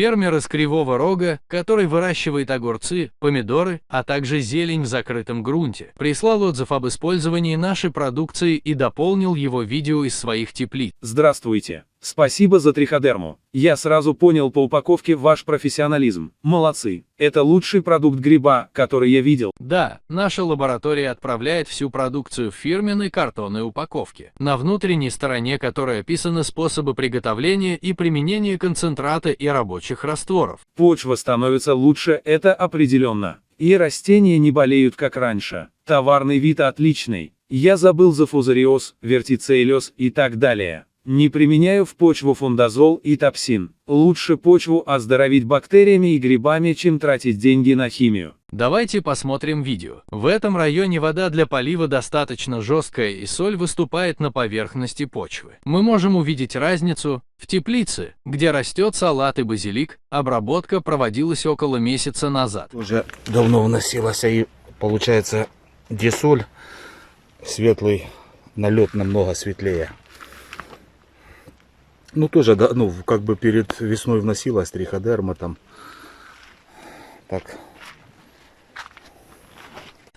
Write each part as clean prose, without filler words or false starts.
Фермер из Кривого Рога, который выращивает огурцы, помидоры, а также зелень в закрытом грунте, прислал отзыв об использовании нашей продукции и дополнил его видео из своих теплиц. Здравствуйте. Спасибо за триходерму. Я сразу понял по упаковке ваш профессионализм. Молодцы. Это лучший продукт гриба, который я видел. Да, наша лаборатория отправляет всю продукцию в фирменной картонной упаковке, на внутренней стороне которой описаны способы приготовления и применения концентрата и рабочих растворов. Почва становится лучше, это определенно. И растения не болеют как раньше. Товарный вид отличный. Я забыл за фузариоз, вертицеллез и так далее. Не применяю в почву фундазол и топсин. Лучше почву оздоровить бактериями и грибами, чем тратить деньги на химию. Давайте посмотрим видео. В этом районе вода для полива достаточно жесткая и соль выступает на поверхности почвы. Мы можем увидеть разницу. В теплице, где растет салат и базилик, обработка проводилась около месяца назад. Уже давно вносилась, и получается, где соль, светлый налет намного светлее. Ну тоже, да, ну как бы перед весной вносилась триходерма там. Так.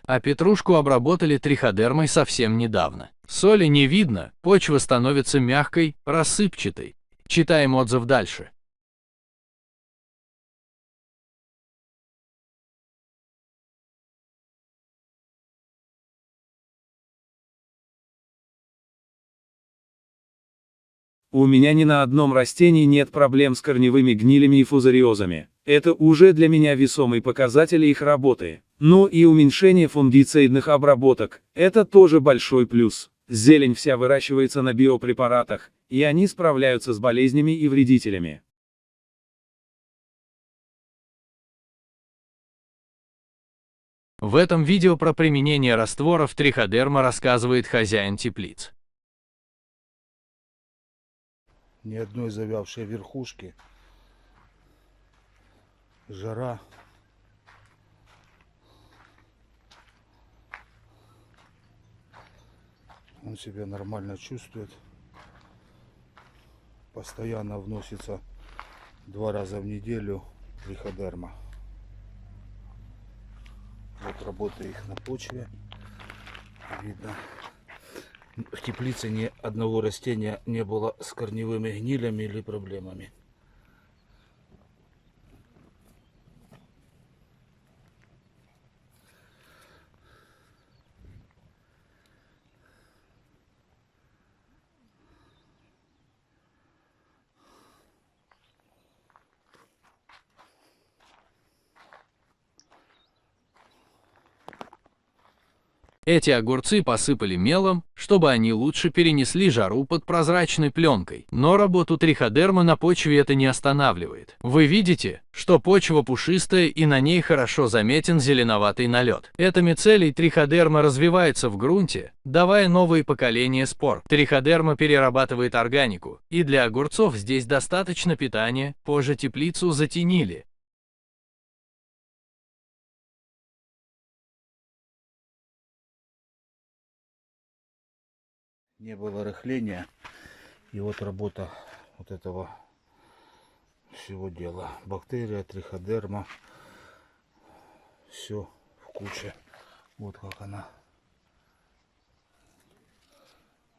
А петрушку обработали триходермой совсем недавно. Соли не видно, почва становится мягкой, рассыпчатой. Читаем отзыв дальше. У меня ни на одном растении нет проблем с корневыми гнилями и фузариозами. Это уже для меня весомый показатель их работы. Ну и уменьшение фунгицидных обработок – это тоже большой плюс. Зелень вся выращивается на биопрепаратах, и они справляются с болезнями и вредителями. В этом видео про применение растворов триходерма рассказывает хозяин теплиц. Ни одной завявшей верхушки. Жара. Он себя нормально чувствует. Постоянно вносится 2 раза в неделю триходерма. Вот работа их на почве. Видно. В теплице ни одного растения не было с корневыми гнилями или проблемами. Эти огурцы посыпали мелом, чтобы они лучше перенесли жару под прозрачной пленкой. Но работу триходермы на почве это не останавливает. Вы видите, что почва пушистая и на ней хорошо заметен зеленоватый налет. Это мицелий триходерма развивается в грунте, давая новые поколения спор. Триходерма перерабатывает органику, и для огурцов здесь достаточно питания, позже теплицу затенили. Не было рыхления, и вот работа вот этого всего дела. Бактерия, триходерма, все в куче. Вот как она.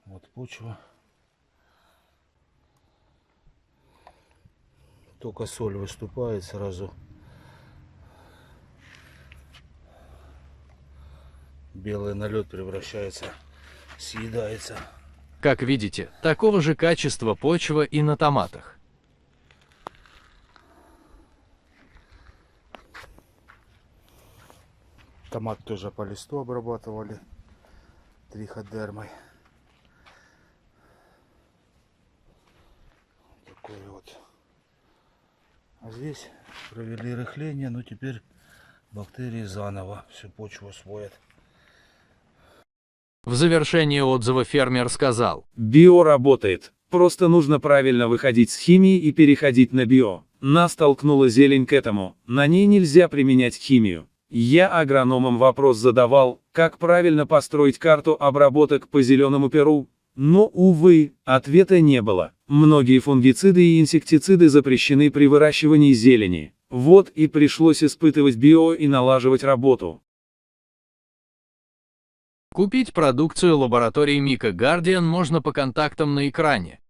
Вот почва. Только соль выступает сразу. Белый налет превращается, съедается. Как видите, такого же качества почва и на томатах. Томат тоже по листу обрабатывали триходермой. Такой вот. А здесь провели рыхление, но теперь бактерии заново всю почву освоят. В завершении отзыва фермер сказал: Био работает, просто нужно правильно выходить с химии и переходить на био. Нас толкнула зелень к этому, на ней нельзя применять химию. Я агрономам вопрос задавал, как правильно построить карту обработок по зеленому перу. Но, увы, ответа не было. Многие фунгициды и инсектициды запрещены при выращивании зелени. Вот и пришлось испытывать био и налаживать работу. Купить продукцию лаборатории Мика Guardian можно по контактам на экране.